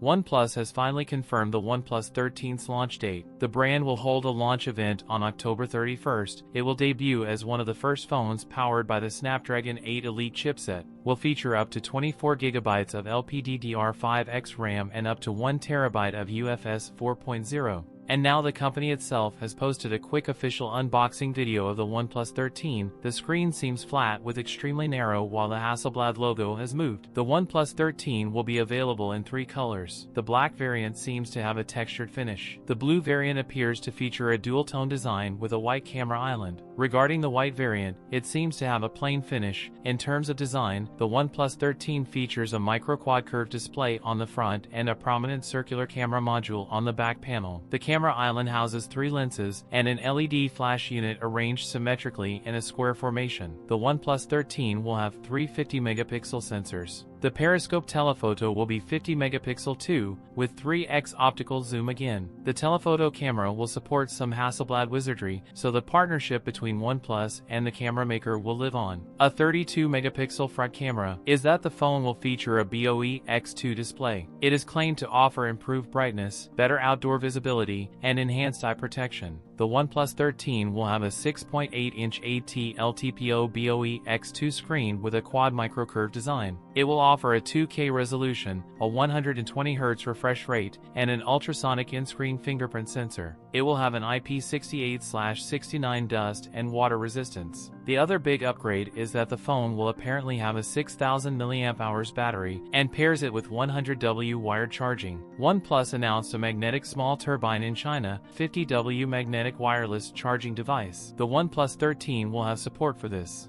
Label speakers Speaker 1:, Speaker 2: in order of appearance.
Speaker 1: OnePlus has finally confirmed the OnePlus 13's launch date. The brand will hold a launch event on October 31st. It will debut as one of the first phones powered by the Snapdragon 8 Elite chipset. Will feature up to 24GB of LPDDR5X RAM and up to 1TB of UFS 4.0. And now the company itself has posted a quick official unboxing video of the OnePlus 13. The screen seems flat with extremely narrow while the Hasselblad logo has moved. The OnePlus 13 will be available in 3 colors. The black variant seems to have a textured finish. The blue variant appears to feature a dual-tone design with a white camera island. Regarding the white variant, it seems to have a plain finish. In terms of design, the OnePlus 13 features a micro-quad curved display on the front and a prominent circular camera module on the back panel. The camera island houses 3 lenses and an LED flash unit arranged symmetrically in a square formation. The OnePlus 13 will have 3 50-megapixel sensors. The periscope telephoto will be 50-megapixel too, with 3x optical zoom again. The telephoto camera will support some Hasselblad wizardry, so the partnership between OnePlus and the camera maker will live on. A 32-megapixel front camera is that the phone will feature a BOE X2 display. It is claimed to offer improved brightness, better outdoor visibility, and enhanced eye protection. The OnePlus 13 will have a 6.8-inch AT LTPO BOE X2 screen with a quad microcurve design. It will offer a 2K resolution, a 120Hz refresh rate, and an ultrasonic in-screen fingerprint sensor. It will have an IP68/69 dust and water resistance. The other big upgrade is that the phone will apparently have a 6000 mAh battery and pairs it with 100W wired charging. OnePlus announced a magnetic small turbine in China, 50W magnetic wireless charging device. The OnePlus 13 will have support for this.